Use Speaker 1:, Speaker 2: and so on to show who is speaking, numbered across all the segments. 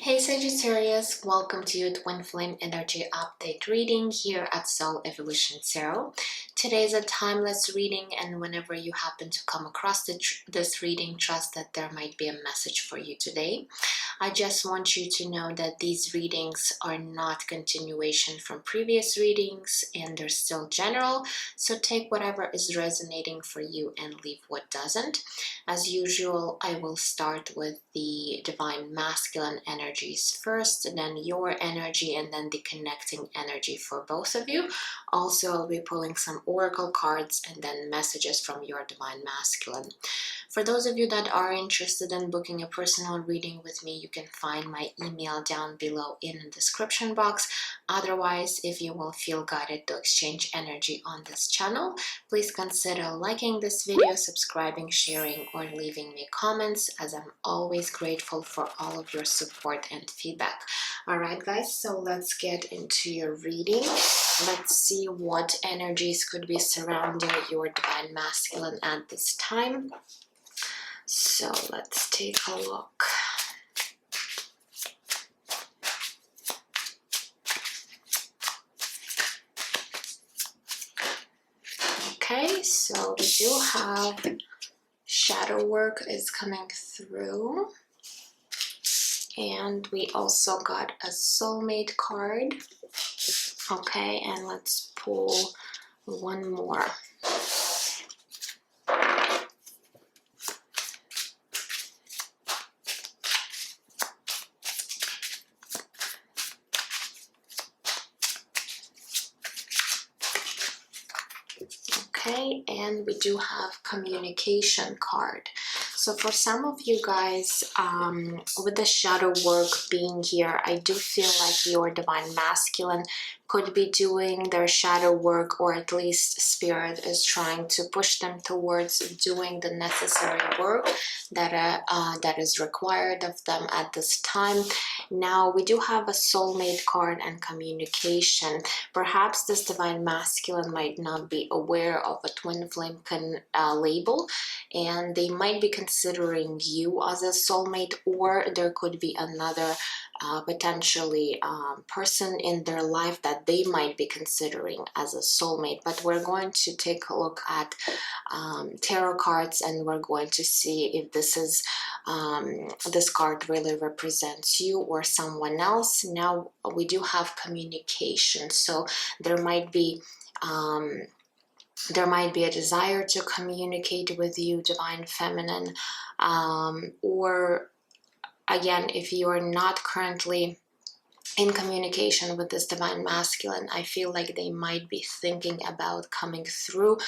Speaker 1: Hey Sagittarius, welcome to your Twin Flame Energy Update reading here at Soul Evolution Tarot. Today is a timeless reading, and whenever you happen to come across this reading, trust that there might be a message for you today. I just want you to know that these readings are not continuation from previous readings and they're still general, so take whatever is resonating for you and leave what doesn't. As usual, I will start with the Divine Masculine energies first, and then your energy, and then the connecting energy for both of you. Also, I'll be pulling some oracle cards and then messages from your Divine Masculine. For those of you that are interested in booking a personal reading with me, you can find my email down below in the description box. Otherwise, if you will feel guided to exchange energy on this channel, please consider liking this video, subscribing, sharing, or leaving me comments, as I'm always grateful for all of your support and feedback. Alright guys, so let's get into your reading. Let's see what energies could be surrounding your Divine Masculine at this time. So let's take a look. Okay, so we do have shadow work is coming through, and we also got a soulmate card. Okay, and let's pull one more. Okay, and we do have communication card. So for some of you guys, with the shadow work being here, I do feel like your Divine Masculine could be doing their shadow work, or at least Spirit is trying to push them towards doing the necessary work that is required of them at this time. Now we do have a soulmate card and communication. Perhaps this Divine Masculine might not be aware of a twin flame label, and they might be considering you as a soulmate, or there could be another potentially person in their life that they might be considering as a soulmate. But we're going to take a look at tarot cards, and we're going to see if this card really represents you or someone else. Now we do have communication, so there might be a desire to communicate with you, Divine Feminine, or again, if you are not currently in communication with this Divine Masculine, I feel like they might be thinking about coming through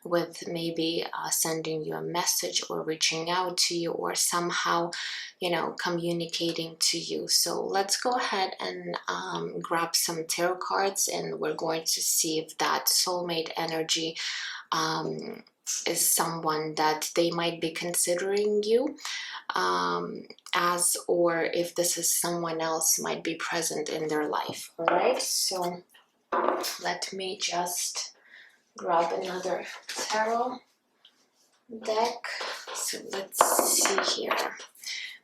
Speaker 1: with maybe sending you a message or reaching out to you, or somehow, you know, communicating to you. So let's go ahead and grab some tarot cards, and we're going to see if that soulmate energy is someone that they might be considering you as, or if this is someone else might be present in their life. All right, so let me just grab another tarot deck. So let's see here.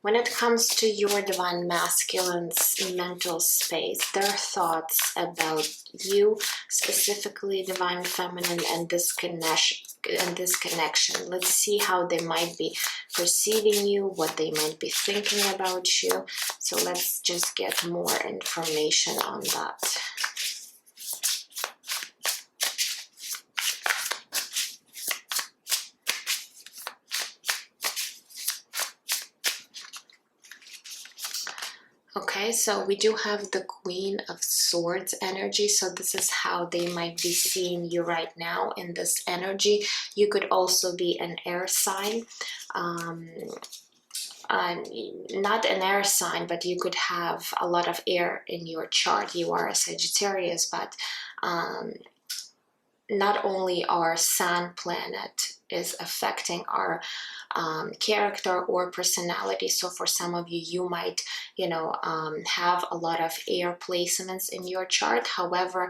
Speaker 1: When it comes to your Divine Masculine's mental space, their thoughts about you, specifically Divine Feminine, and this connection, let's see how they might be perceiving you, what they might be thinking about you. So let's just get more information on that. Okay, so we do have the Queen of Swords energy. So this is how they might be seeing you right now in this energy. You could also be an air sign. Not an air sign, but you could have a lot of air in your chart. You are a Sagittarius, but not only are Sun planet is affecting our character or personality. So for some of you, you might, have a lot of air placements in your chart. However,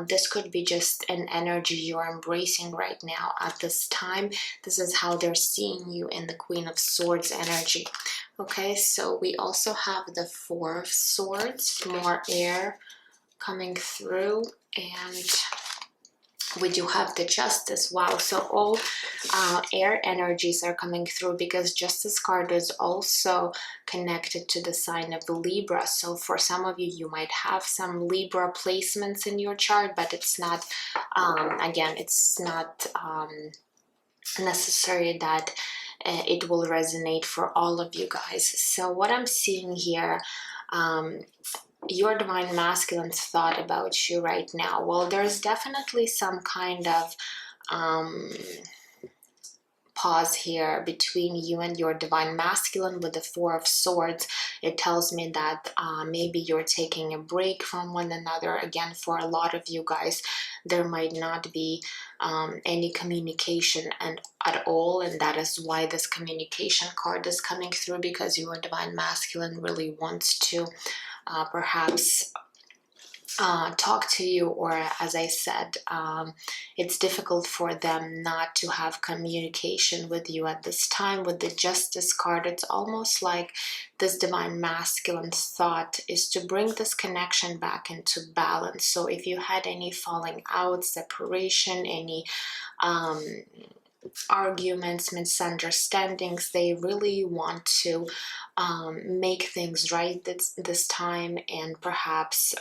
Speaker 1: this could be just an energy you're embracing right now at this time. This is how they're seeing you in the Queen of Swords energy. Okay, so we also have the Four of Swords, more air coming through, and we do have the Justice. Wow, so all air energies are coming through, because Justice card is also connected to the sign of Libra. So for some of you, you might have some Libra placements in your chart, but it's not, again, it's not necessary that it will resonate for all of you guys. So what I'm seeing here, your divine masculine's thought about you right now. Well, there's definitely some kind of pause here between you and your divine masculine with the Four of Swords. It tells me that maybe you're taking a break from one another. Again, for a lot of you guys, there might not be any communication at all, and that is why this communication card is coming through, because your divine masculine really wants to perhaps talk to you, or as I said, it's difficult for them not to have communication with you at this time. With the Justice card, it's almost like this divine masculine thought is to bring this connection back into balance. So if you had any falling out, separation, any arguments, misunderstandings, they really want to make things right this time, and perhaps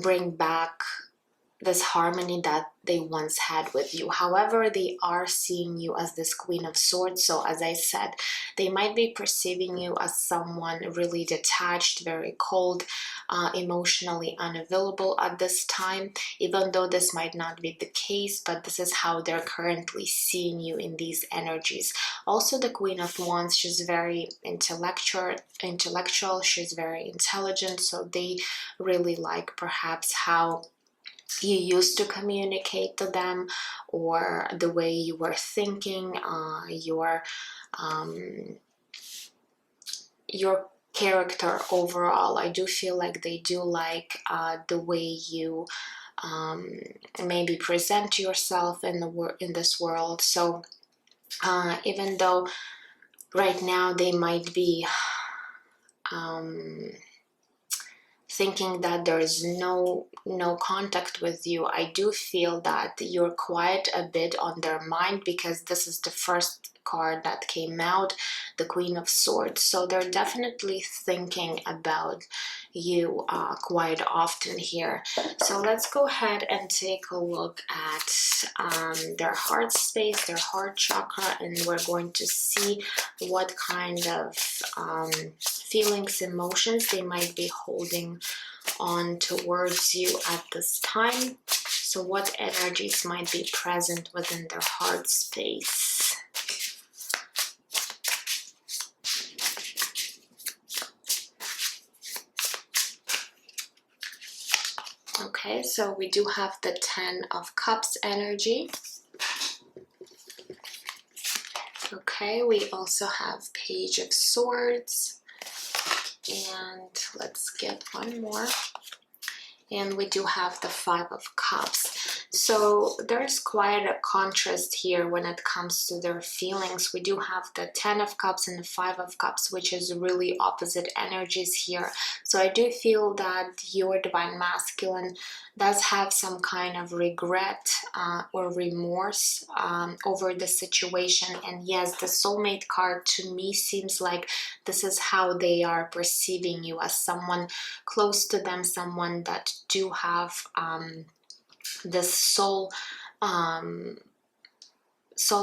Speaker 1: bring back this harmony that they once had with you. However, they are seeing you as this Queen of Swords. So as I said, they might be perceiving you as someone really detached, very cold, emotionally unavailable at this time, even though this might not be the case, but this is how they're currently seeing you in these energies. Also, the Queen of Wands, she's very intellectual, she's very intelligent, so they really like perhaps how you used to communicate to them, or the way you were thinking, your character overall. I do feel like they do like the way you maybe present yourself in this world. So even though right now they might be thinking that there is no contact with you, I do feel that you're quite a bit on their mind, because this is the first card that came out, the Queen of Swords. So they're definitely thinking about you quite often here. So let's go ahead and take a look at their heart space, their heart chakra, and we're going to see what kind of feelings, emotions they might be holding on towards you at this time. So what energies might be present within their heart space? Okay, so we do have the Ten of Cups energy. Okay, we also have Page of Swords, and let's get one more. And we do have the Five of Cups. So there's quite a contrast here when it comes to their feelings. We do have the Ten of Cups and the Five of Cups, which is really opposite energies here. So I do feel that your divine masculine does have some kind of regret or remorse over the situation. And yes, the Soulmate card to me seems like this is how they are perceiving you, as someone close to them, someone that do have this soul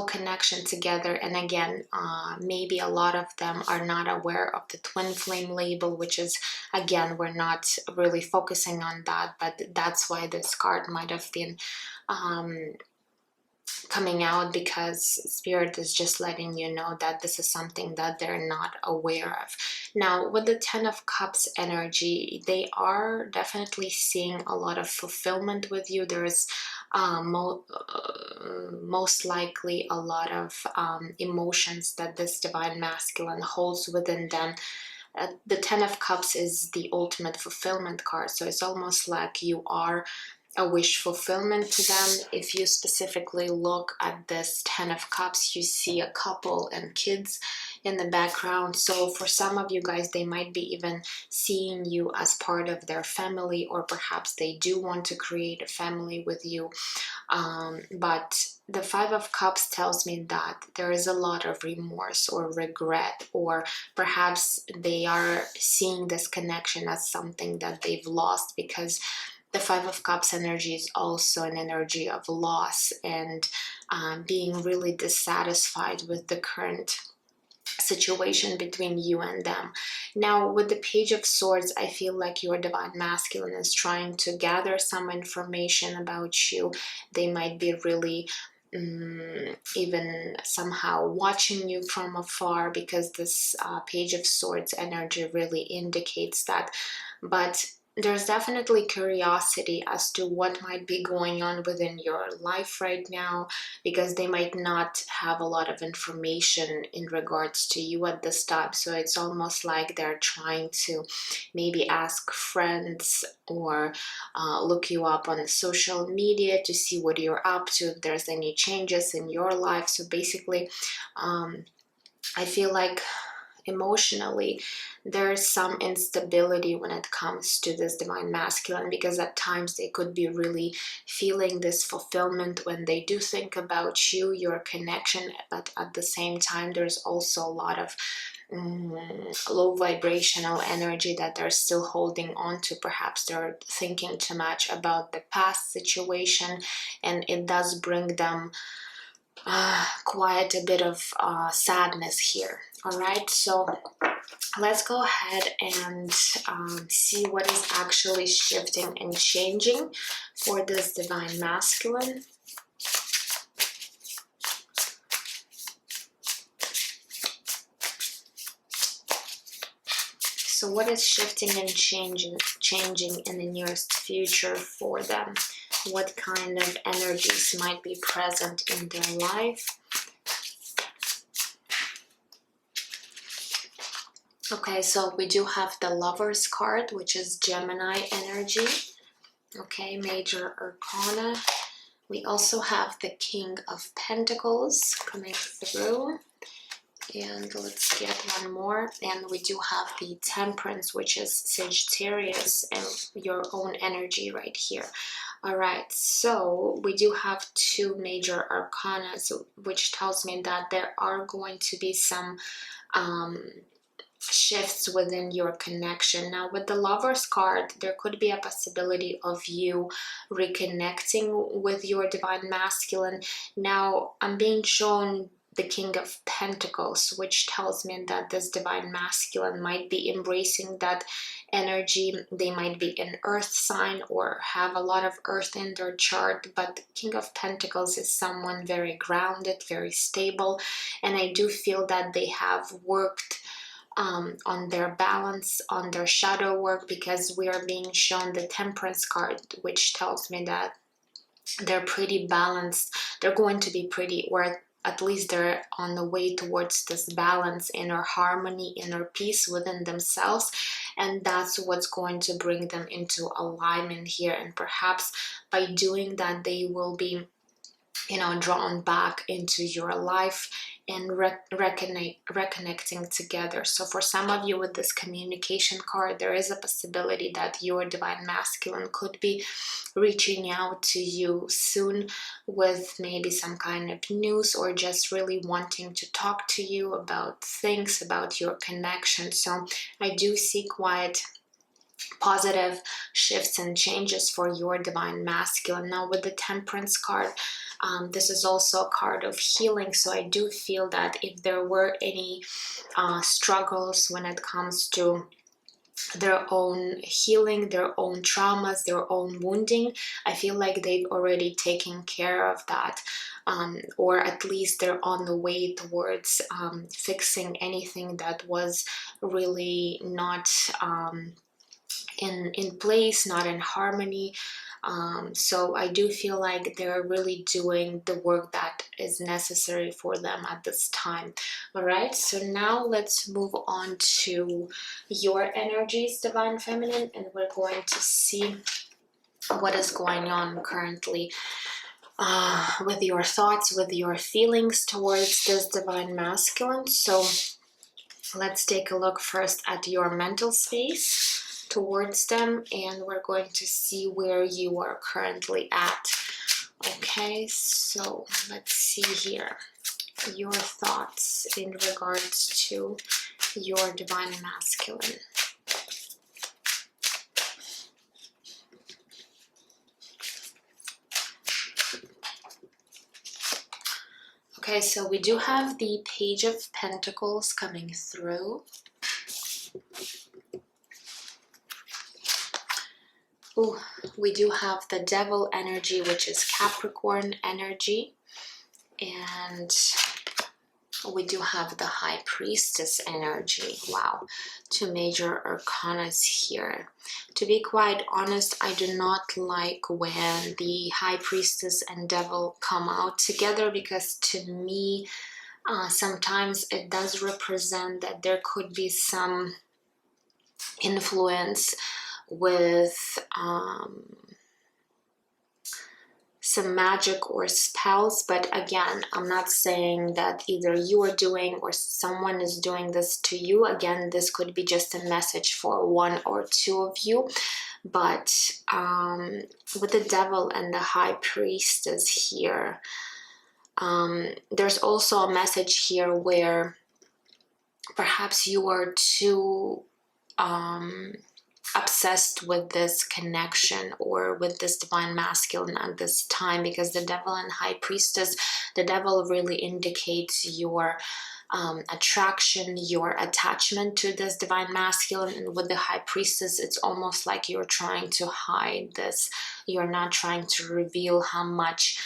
Speaker 1: connection together. And again, maybe a lot of them are not aware of the twin flame label, which is, again, we're not really focusing on that, but that's why this card might have been coming out, because Spirit is just letting you know that this is something that they're not aware of. Now, with the Ten of Cups energy, they are definitely seeing a lot of fulfillment with you. There's most likely a lot of emotions that this divine masculine holds within them. The Ten of Cups is the ultimate fulfillment card, so it's almost like you are a wish fulfillment to them. If you specifically look at this Ten of Cups, you see a couple and kids in the background. So for some of you guys, they might be even seeing you as part of their family, or perhaps they do want to create a family with you. But the Five of Cups tells me that there is a lot of remorse or regret, or perhaps they are seeing this connection as something that they've lost, because the Five of Cups energy is also an energy of loss and being really dissatisfied with the current situation between you and them. Now, with the Page of Swords, I feel like your divine masculine is trying to gather some information about you. They might be really even somehow watching you from afar, because this Page of Swords energy really indicates that. But there's definitely curiosity as to what might be going on within your life right now, because they might not have a lot of information in regards to you at this time. So it's almost like they're trying to maybe ask friends or look you up on social media to see what you're up to, if there's any changes in your life. So basically, I feel like emotionally there's some instability when it comes to this divine masculine, because at times they could be really feeling this fulfillment when they do think about you, your connection, but at the same time there's also a lot of low vibrational energy that they're still holding on to. Perhaps they're thinking too much about the past situation, and it does bring them quite a bit of sadness here. All right, so let's go ahead and see what is actually shifting and changing for this divine masculine. So what is shifting and changing in the nearest future for them? What kind of energies might be present in their life? Okay, so we do have the Lovers card, which is Gemini energy. Okay, major arcana. We also have the King of Pentacles coming through. And let's get one more. And we do have the Temperance, which is Sagittarius and your own energy right here. All right, so we do have two major arcana, which tells me that there are going to be some shifts within your connection. Now, with the Lovers card, there could be a possibility of you reconnecting with your divine masculine. Now, I'm being shown the King of Pentacles, which tells me that this divine masculine might be embracing that energy. They might be an earth sign or have a lot of earth in their chart, but King of Pentacles is someone very grounded, very stable, and I do feel that they have worked on their balance, on their shadow work, because we are being shown the Temperance card, which tells me that they're pretty balanced. They're going to be pretty, or at least they're on the way towards this balance, inner harmony, inner peace within themselves, and that's what's going to bring them into alignment here. And perhaps by doing that, they will be, you know, drawn back into your life and reconnecting together. So for some of you with this communication card, there is a possibility that your divine masculine could be reaching out to you soon with maybe some kind of news, or just really wanting to talk to you about things, about your connection. So I do see quite positive shifts and changes for your divine masculine. Now, with the Temperance card, this is also a card of healing. So I do feel that if there were any struggles when it comes to their own healing, their own traumas, their own wounding, I feel like they've already taken care of that. Or at least they're on the way towards fixing anything that was really not in place, not in harmony. So I do feel like they're really doing the work that is necessary for them at this time. All right, so now let's move on to your energies, Divine Feminine, and we're going to see what is going on currently with your thoughts, with your feelings towards this Divine Masculine. So let's take a look first at your mental space towards them, and we're going to see where you are currently at. Okay, so let's see here. Your thoughts in regards to your Divine Masculine. Okay, so we do have the Page of Pentacles coming through. Ooh, we do have the Devil energy, which is Capricorn energy. And we do have the High Priestess energy. Wow, two major arcanas here. To be quite honest, I do not like when the High Priestess and Devil come out together, because to me, sometimes it does represent that there could be some influence with some magic or spells. But again, I'm not saying that either you are doing or someone is doing this to you. Again, this could be just a message for one or two of you. But with the Devil and the High Priestess here, there's also a message here where perhaps you are too obsessed with this connection or with this Divine Masculine at this time, because the Devil and High Priestess, the Devil really indicates your attraction, your attachment to this Divine Masculine, and with the High Priestess, it's almost like you're trying to hide this. You're not trying to reveal how much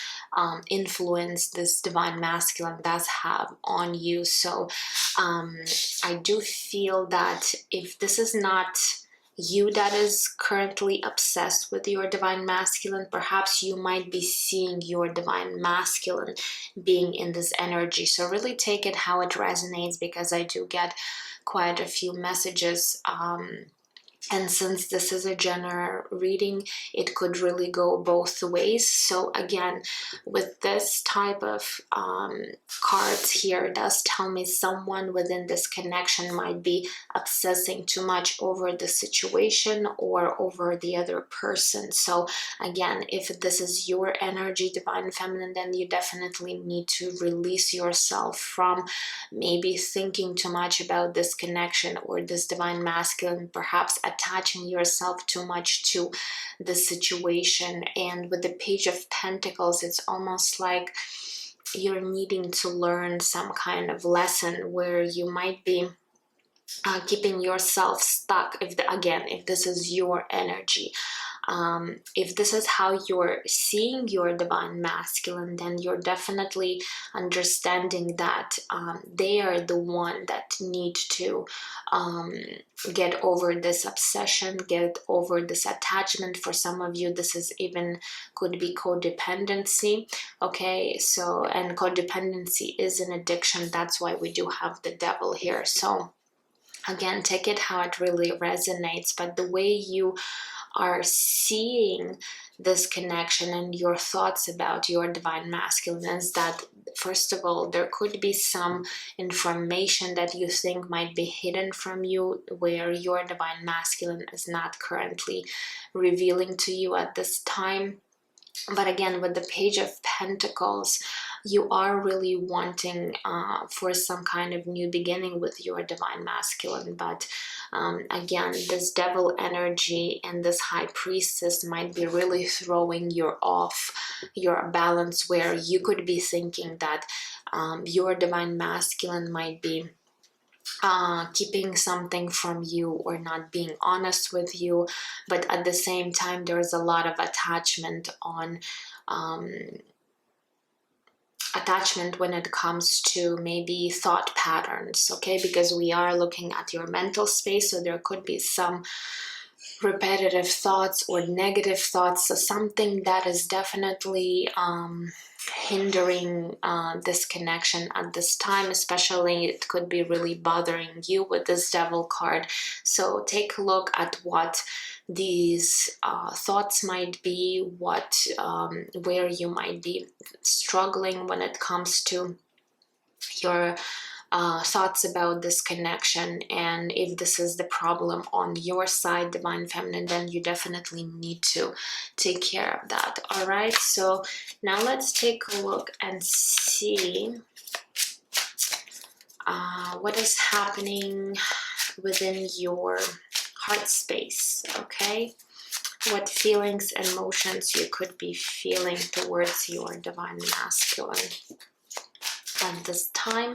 Speaker 1: influence this Divine Masculine does have on you. So I do feel that if this is not you that is currently obsessed with your Divine Masculine, perhaps you might be seeing your Divine Masculine being in this energy. So really take it how it resonates, because I do get quite a few messages, and since this is a general reading, it could really go both ways. So again, with this type of cards here, it does tell me someone within this connection might be obsessing too much over the situation or over the other person. So again, if this is your energy, Divine Feminine, then you definitely need to release yourself from maybe thinking too much about this connection or this Divine Masculine, perhaps attaching yourself too much to the situation. And with the Page of Pentacles, it's almost like you're needing to learn some kind of lesson where you might be keeping yourself stuck. If this is your energy, if this is how you're seeing your Divine Masculine, then you're definitely understanding that they are the one that need to get over this obsession, get over this attachment. For some of you, this is even could be codependency. Okay, so, and codependency is an addiction. That's why we do have the Devil here. So again, take it how it really resonates, but the way you are seeing this connection and your thoughts about your Divine Masculine is that, first of all, there could be some information that you think might be hidden from you, where your Divine Masculine is not currently revealing to you at this time. But again, with the Page of Pentacles, you are really wanting for some kind of new beginning with your Divine Masculine. But again, this Devil energy and this High Priestess might be really throwing you off your balance, where you could be thinking that your Divine Masculine might be keeping something from you or not being honest with you. But at the same time, there's a lot of attachment on attachment when it comes to maybe thought patterns, okay, because we are looking at your mental space. So there could be some repetitive thoughts or negative thoughts. So something that is definitely hindering this connection at this time, especially it could be really bothering you with this Devil card. So take a look at what these thoughts might be, where you might be struggling when it comes to your thoughts about this connection. And if this is the problem on your side, Divine Feminine, then you definitely need to take care of that. All right, so now let's take a look and see what is happening within your heart space. Okay, what feelings and emotions you could be feeling towards your Divine Masculine at this time,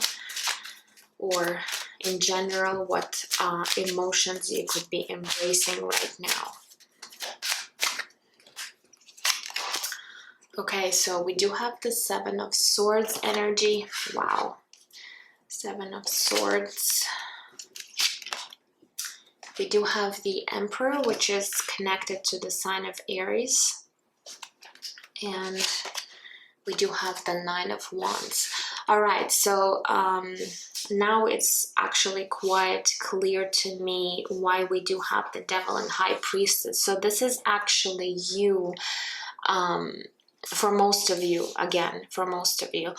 Speaker 1: or in general, what emotions you could be embracing right now. Okay, so we do have the Seven of Swords energy. Wow. Seven of Swords. We do have the Emperor, which is connected to the sign of Aries. And we do have the Nine of Wands. All right, so now it's actually quite clear to me why we do have the Devil and High Priestess. So this is actually you, for most of you, again, for most of you,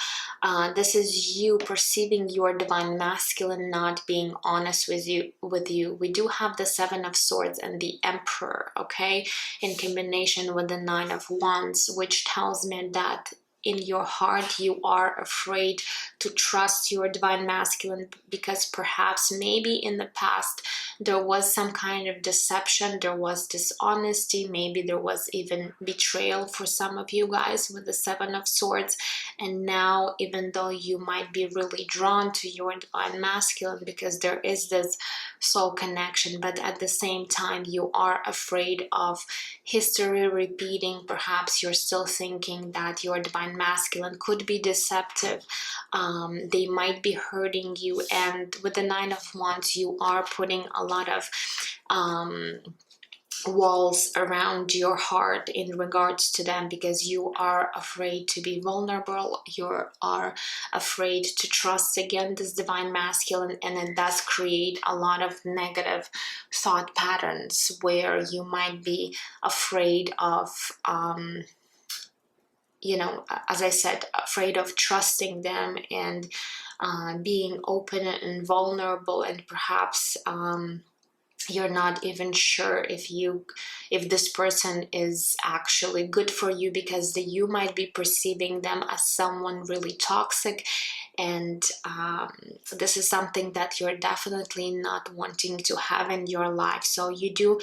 Speaker 1: this is you perceiving your Divine Masculine not being honest with you. We do have the Seven of Swords and the Emperor, okay, in combination with the Nine of Wands, which tells me that in your heart you are afraid to trust your Divine Masculine, because perhaps maybe in the past there was some kind of deception, there was dishonesty, maybe there was even betrayal for some of you guys with the Seven of Swords. And now, even though you might be really drawn to your Divine Masculine because there is this soul connection, but at the same time you are afraid of history repeating. Perhaps you're still thinking that your Divine Masculine could be deceptive. They might be hurting you, and with the Nine of Wands you are putting a lot of walls around your heart in regards to them, because you are afraid to be vulnerable, you are afraid to trust again this Divine Masculine, and it does create a lot of negative thought patterns where you might be afraid of you know, as I said, afraid of trusting them and being open and vulnerable, and perhaps you're not even sure if this person is actually good for you, because you might be perceiving them as someone really toxic. And this is something that you're definitely not wanting to have in your life. So you do,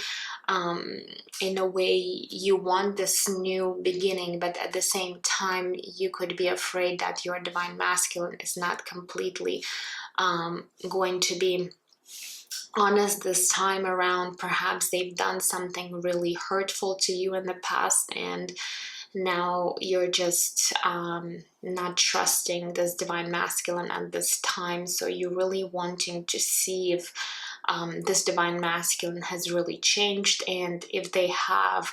Speaker 1: in a way, you want this new beginning, but at the same time you could be afraid that your Divine Masculine is not completely going to be honest this time around. Perhaps they've done something really hurtful to you in the past, and now you're just not trusting this Divine Masculine at this time. So you're really wanting to see if this Divine Masculine has really changed, and if they have,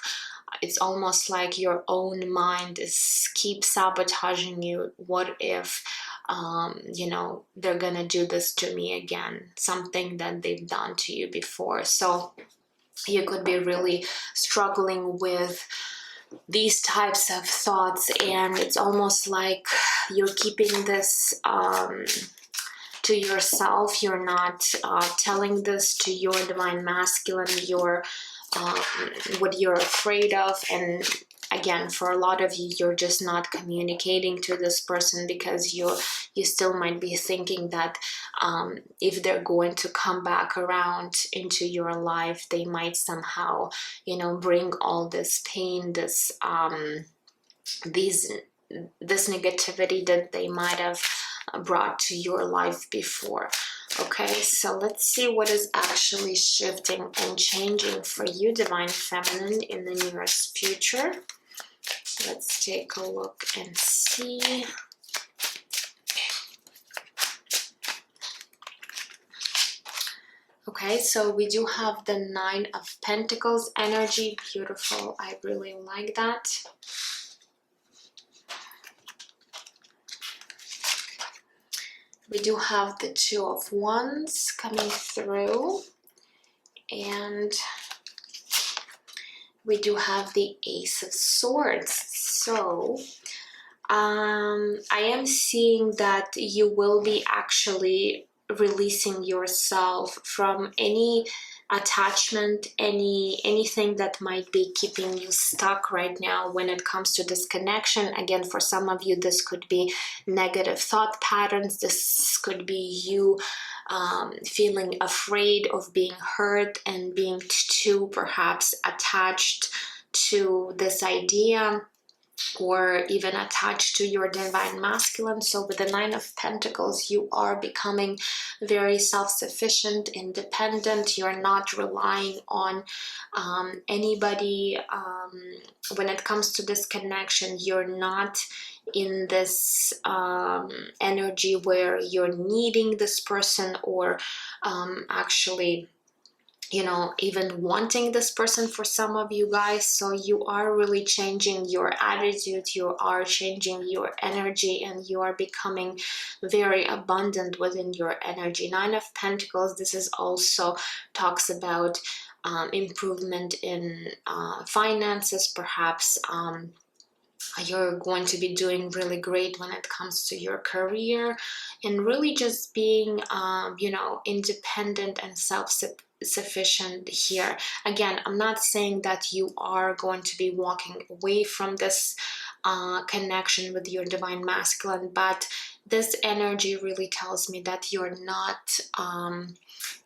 Speaker 1: it's almost like your own mind keeps sabotaging you. What if you know, they're gonna do this to me again, something that they've done to you before. So you could be really struggling with these types of thoughts, and it's almost like you're keeping this to yourself. You're not telling this to your Divine Masculine, what you're afraid of. And again, for a lot of you, you're just not communicating to this person because you still might be thinking that if they're going to come back around into your life, they might somehow, you know, bring all this pain, this negativity that they might have brought to your life before. Okay, so let's see what is actually shifting and changing for you, Divine Feminine, in the nearest future. Let's take a look and see. Okay, so we do have the Nine of Pentacles energy. Beautiful. I really like that. We do have the Two of Wands coming through. And we do have the Ace of Swords. So I am seeing that you will be actually releasing yourself from any attachment, anything that might be keeping you stuck right now when it comes to this connection. Again, for some of you, this could be negative thought patterns. This could be you feeling afraid of being hurt and being too perhaps attached to this idea, or even attached to your divine masculine. So with the Nine of Pentacles, you are becoming very self-sufficient, independent. You're not relying on anybody. When it comes to this connection, you're not in this energy where you're needing this person, or actually, you know, even wanting this person for some of you guys. So you are really changing your attitude, you are changing your energy, and you are becoming very abundant within your energy. Nine of Pentacles, this is also talks about improvement in finances. Perhaps you're going to be doing really great when it comes to your career, and really just being you know, independent and self-sufficient here. Again, I'm not saying that you are going to be walking away from this connection with your divine masculine, but this energy really tells me that you're not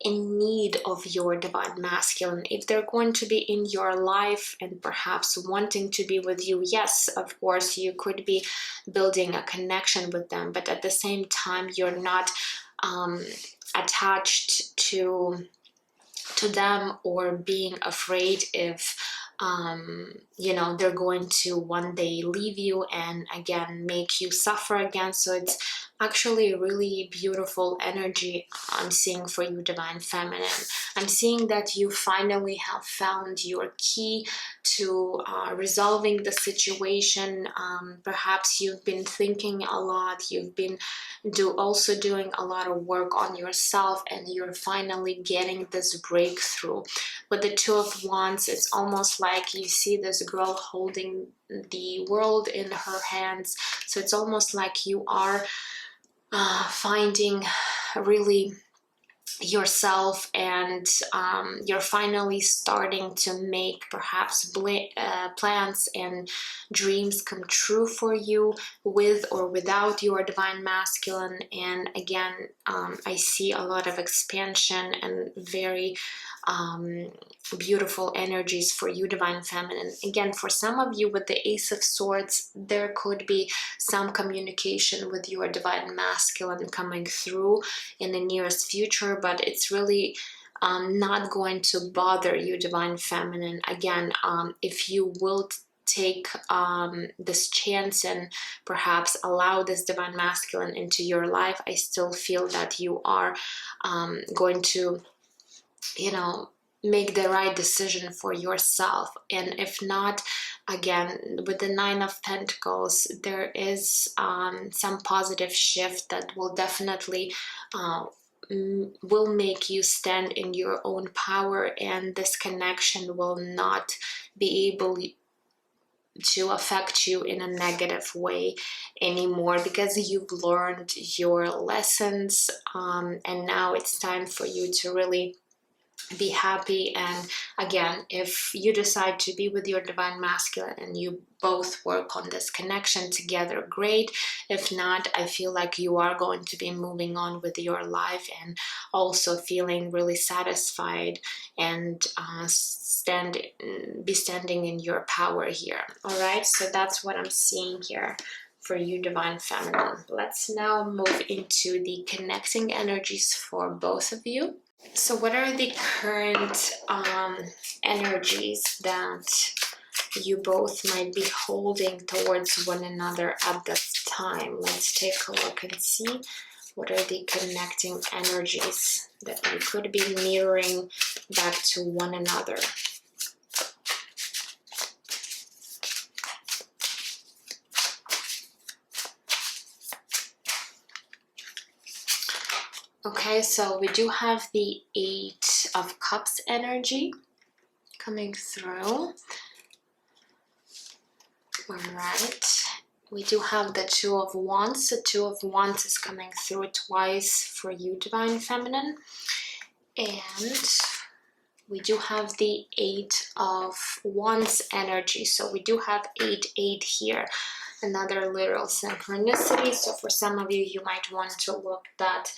Speaker 1: in need of your divine masculine. If they're going to be in your life and perhaps wanting to be with you, yes, of course, you could be building a connection with them, but at the same time, you're not attached to them, or being afraid if you know, they're going to one day leave you and again make you suffer again. So it's actually a really beautiful energy I'm seeing for you, divine feminine. I'm seeing that you finally have found your key to resolving the situation. Perhaps you've been thinking a lot, you've been also doing a lot of work on yourself, and you're finally getting this breakthrough. With the Two of Wands, it's almost like you see this girl holding the world in her hands. So it's almost like you are finding really yourself, and you're finally starting to make perhaps plans and dreams come true for you, with or without your divine masculine. And again, I see a lot of expansion and very beautiful energies for you, divine feminine. Again, for some of you with the Ace of Swords, there could be some communication with your divine masculine coming through in the nearest future, but it's really not going to bother you, divine feminine. Again, if you will take this chance and perhaps allow this divine masculine into your life, I still feel that you are going to, you know, make the right decision for yourself. And if not, again, with the Nine of Pentacles, there is some positive shift that will definitely will make you stand in your own power, and this connection will not be able to affect you in a negative way anymore, because you've learned your lessons, and now it's time for you to really be happy. And again, if you decide to be with your divine masculine and you both work on this connection together, great. If not, I feel like you are going to be moving on with your life and also feeling really satisfied and be standing in your power here. All right, so that's what I'm seeing here for you, divine feminine. Let's now move into the connecting energies for both of you. So what are the current energies that you both might be holding towards one another at this time? Let's take a look and see What are the connecting energies that you could be mirroring back to one another? Okay, so we do have the 8 of Cups energy coming through. All right. We do have the 2 of Wands. The 2 of Wands is coming through twice for you, Divine Feminine. And we do have the 8 of Wands energy. So we do have 8 here. Another literal synchronicity. So for some of you, you might want to look that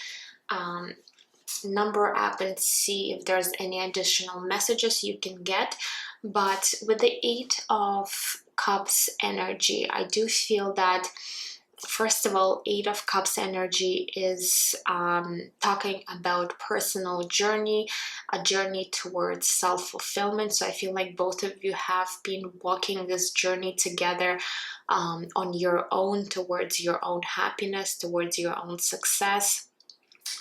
Speaker 1: number up and see if there's any additional messages you can get. But with the 8 of Cups energy, I do feel that, first of all, 8 of Cups energy is talking about personal journey, a journey towards self-fulfillment. So I feel like both of you have been walking this journey together on your own, towards your own happiness, towards your own success.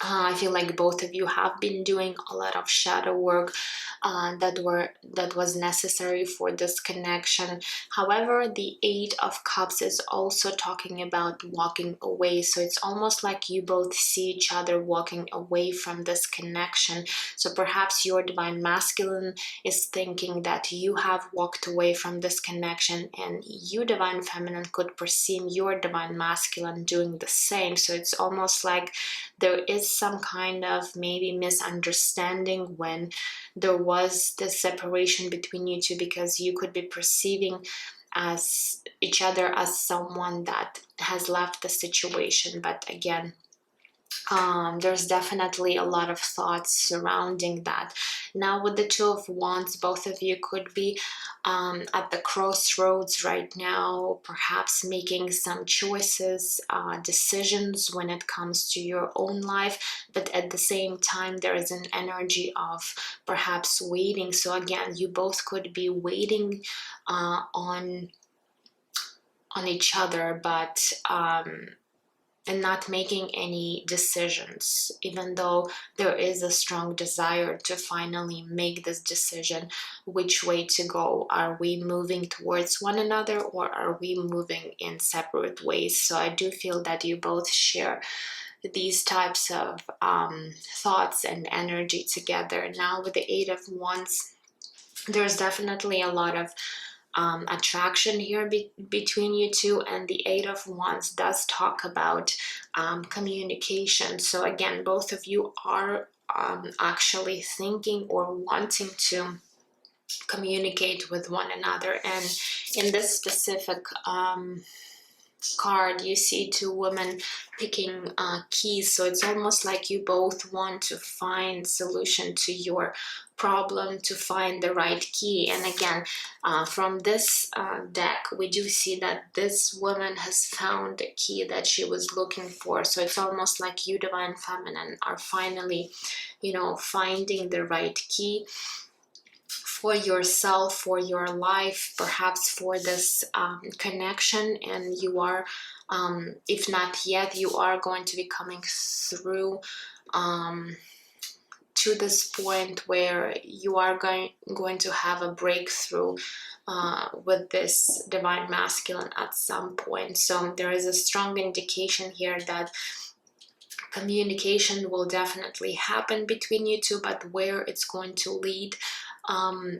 Speaker 1: I feel like both of you have been doing a lot of shadow work that was necessary for this connection. However, the 8 of Cups is also talking about walking away. So it's almost like you both see each other walking away from this connection. So perhaps your Divine Masculine is thinking that you have walked away from this connection, and you, Divine Feminine, could perceive your Divine Masculine doing the same. So it's almost like there is some kind of maybe misunderstanding when there was this separation between you two, because you could be perceiving as each other as someone that has left the situation. But again, there's definitely a lot of thoughts surrounding that. Now with the 2 of Wands, both of you could be at the crossroads right now, perhaps making some choices, decisions when it comes to your own life, but at the same time there is an energy of perhaps waiting. So again, you both could be waiting on each other, but and not making any decisions, even though there is a strong desire to finally make this decision, which way to go. Are we moving towards one another, or are we moving in separate ways? So I do feel that you both share these types of thoughts and energy together. Now with the 8 of Wands, there's definitely a lot of attraction here between you two, and the 8 of Wands does talk about communication. So again, both of you are actually thinking or wanting to communicate with one another. And in this specific card, you see 2 women picking keys. So it's almost like you both want to find solution to your problem, to find the right key. And again, from this deck, we do see that this woman has found the key that she was looking for. So it's almost like you, Divine Feminine, are finally, finding the right key for yourself, for your life, perhaps for this connection. And you are, if not yet, you are going to be coming through to this point where you are going to have a breakthrough with this Divine Masculine at some point. So there is a strong indication here that communication will definitely happen between you two, but where it's going to lead,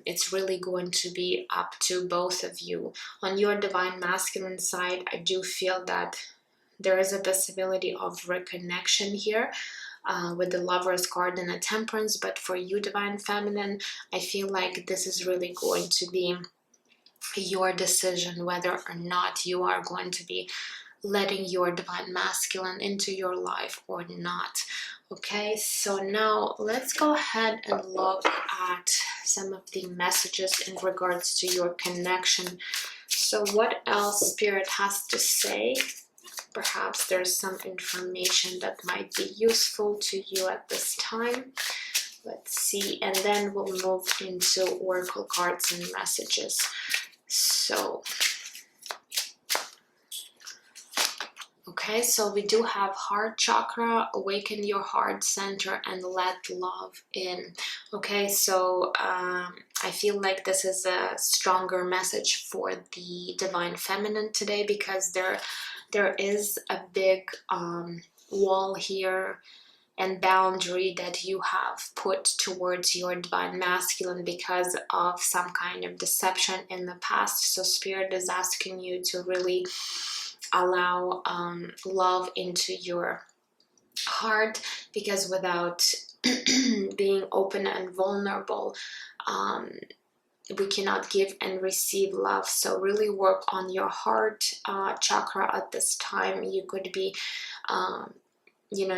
Speaker 1: it's really going to be up to both of you. On your Divine Masculine side, I do feel that there is a possibility of reconnection here with the Lover's card and a Temperance. But for you, Divine Feminine, I feel like this is really going to be your decision whether or not you are going to be letting your Divine Masculine into your life or not. Okay, so now let's go ahead and look at some of the messages in regards to your connection. So what else Spirit has to say? Perhaps there's some information that might be useful to you at this time. Let's see, and then we'll move into oracle cards and messages. So Okay, so we do have heart chakra, awaken your heart center and let love in. Okay, so I feel like this is a stronger message for the divine feminine today, because there is a big wall here and boundary that you have put towards your divine masculine because of some kind of deception in the past. So Spirit is asking you to really allow love into your heart, because without being open and vulnerable, we cannot give and receive love. So really work on your heart chakra at this time. You could be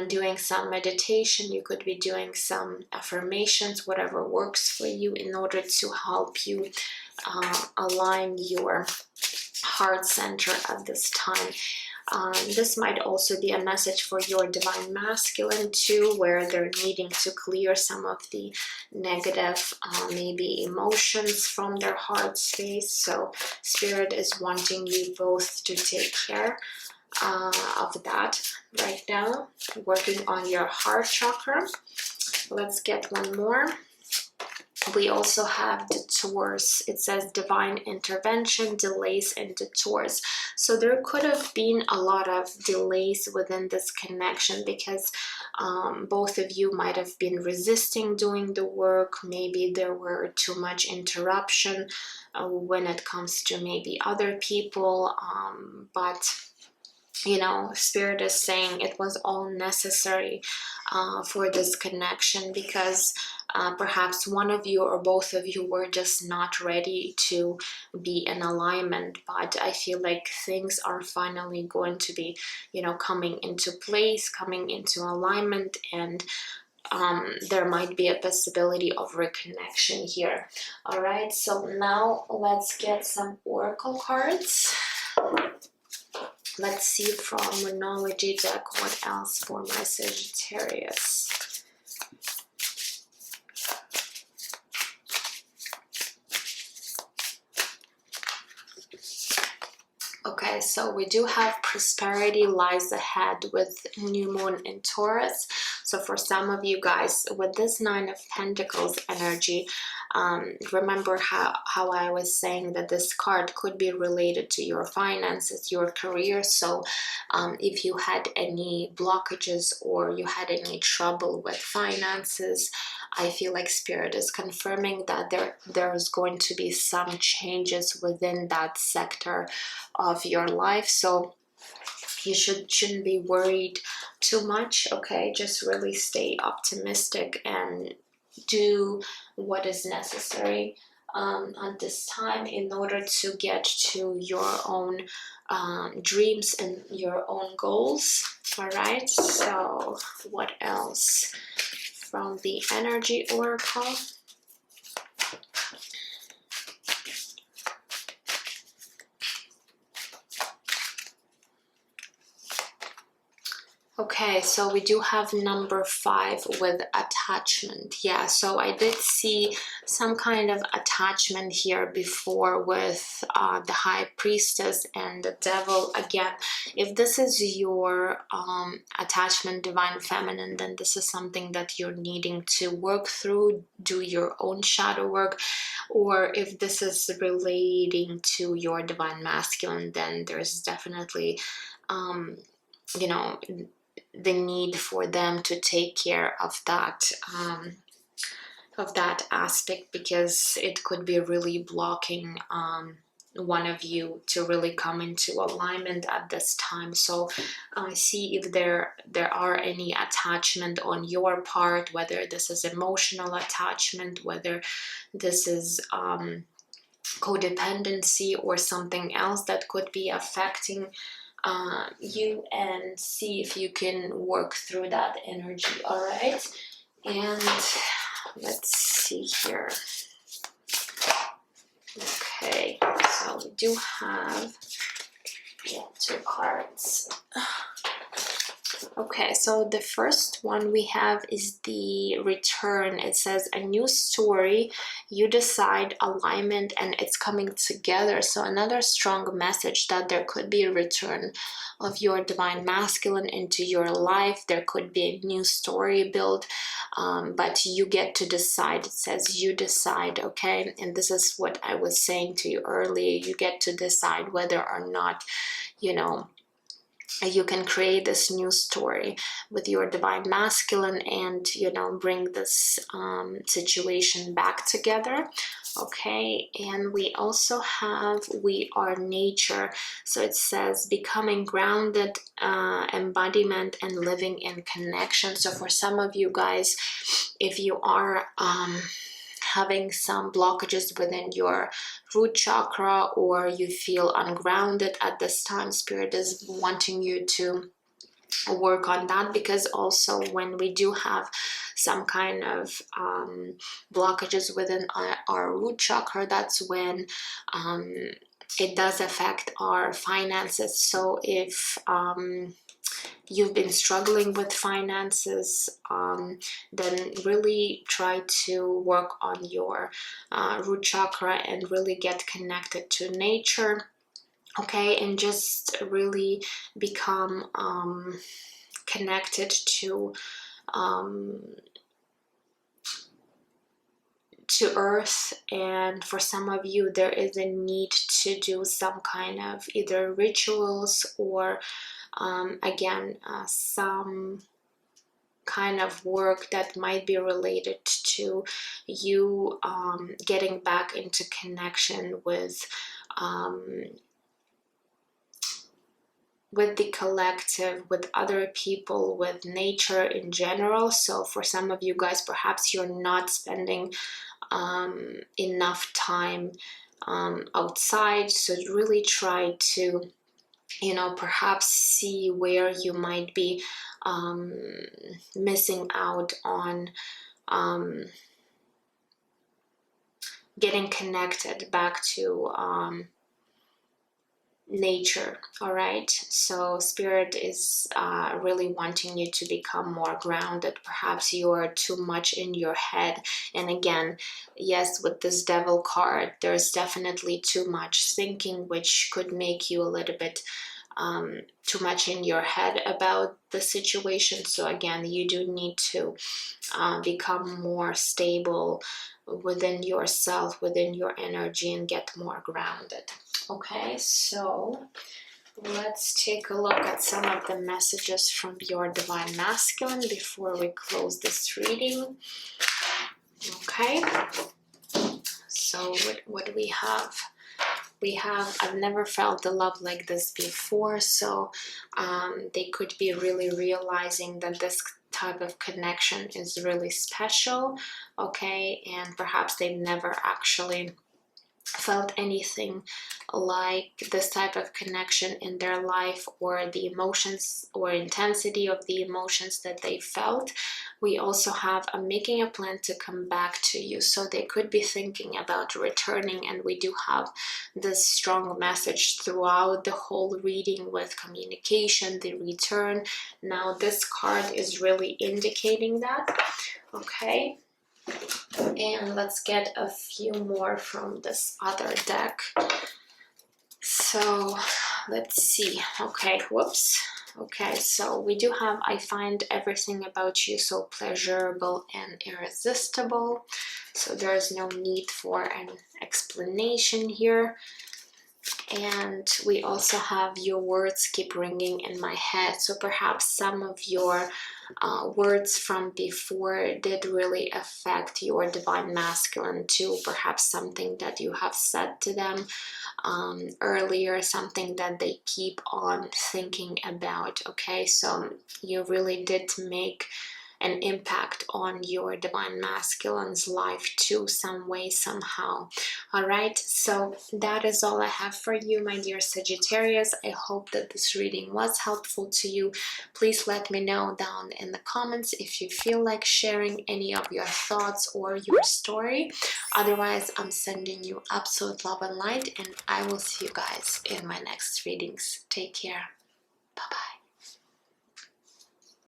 Speaker 1: doing some meditation, you could be doing some affirmations, whatever works for you, in order to help you align your heart center at this time. This might also be a message for your divine masculine too, where they're needing to clear some of the negative maybe emotions from their heart space. So Spirit is wanting you both to take care of that right now, working on your heart chakra. Let's get one more. We also have detours. It says divine intervention, delays and detours. So there could have been a lot of delays within this connection, because both of you might have been resisting doing the work. Maybe there were too much interruption when it comes to maybe other people, but Spirit is saying it was all necessary for this connection, because perhaps one of you or both of you were just not ready to be in alignment. But I feel like things are finally going to be, coming into place, coming into alignment, and there might be a possibility of reconnection here. All right, so now let's get some oracle cards. Let's see from Monology deck what else for my Sagittarius. Okay, so we do have prosperity lies ahead with new moon in Taurus. So for some of you guys, with this Nine of Pentacles energy, remember how I was saying that this card could be related to your finances, your career. So if you had any blockages or you had any trouble with finances, I feel like Spirit is confirming that there's going to be some changes within that sector of your life. So you shouldn't be worried too much. Okay, just really stay optimistic and do what is necessary at this time in order to get to your own dreams and your own goals. All right, so what else from the energy oracle? Okay, so we do have number 5 with attachment. Yeah, so I did see some kind of attachment here before with the High Priestess and the Devil. Again, if this is your attachment, Divine Feminine, then this is something that you're needing to work through, do your own shadow work. Or if this is relating to your Divine Masculine, then there's definitely, the need for them to take care of that aspect, because it could be really blocking one of you to really come into alignment at this time. So see if there are any attachment on your part, whether this is emotional attachment, whether this is codependency or something else that could be affecting you, and see if you can work through that energy. All right, and let's see here. Okay, so we do have 2 cards. Okay, so the first one we have is the return. It says a new story, you decide, alignment, and it's coming together. So another strong message that there could be a return of your divine masculine into your life. There could be a new story built, but you get to decide. It says you decide, okay? And this is what I was saying to you earlier. You get to decide whether or not, you know, you can create this new story with your divine masculine and, you know, bring this situation back together. Okay, and we also have we are nature. So it says becoming grounded, embodiment, and living in connection. So for some of you guys, if you are having some blockages within your root chakra, or you feel ungrounded at this time, spirit is wanting you to work on that, because also when we do have some kind of blockages within our root chakra, that's when it does affect our finances. So if you've been struggling with finances, then really try to work on your root chakra and really get connected to nature. Okay, and just really become connected to earth. And for some of you, there is a need to do some kind of either rituals or again some kind of work that might be related to you getting back into connection with the collective, with other people, with nature in general. So for some of you guys, perhaps you're not spending enough time outside, so really try to, you know, perhaps see where you might be missing out on getting connected back to nature. All right, so spirit is really wanting you to become more grounded. Perhaps you are too much in your head, and again, yes, with this devil card, there's definitely too much thinking, which could make you a little bit too much in your head about the situation. So again, you do need to become more stable within yourself, within your energy, and get more grounded. Okay, so let's take a look at some of the messages from your divine masculine before we close this reading. Okay, so what do we have? We have, I've never felt a love like this before. So they could be really realizing that this type of connection is really special. Okay, and perhaps they've never actually felt anything like this type of connection in their life, or the emotions or intensity of the emotions that they felt. We also have making a plan to come back to you. So they could be thinking about returning, and we do have this strong message throughout the whole reading with communication, the return. Now this card is really indicating that. Okay, and let's get a few more from this other deck. So let's see. Okay, whoops. Okay, so we do have, I find everything about you so pleasurable and irresistible. So there is no need for an explanation here. And we also have your words keep ringing in my head. So perhaps some of your words from before did really affect your divine masculine too. Perhaps something that you have said to them earlier, something that they keep on thinking about. Okay, so you really did make an impact on your divine masculine's life too, some way, somehow. All right, so that is all I have for you, my dear Sagittarius. I hope that this reading was helpful to you. Please let me know down in the comments if you feel like sharing any of your thoughts or your story. Otherwise, I'm sending you absolute love and light, and I will see you guys in my next readings. Take care.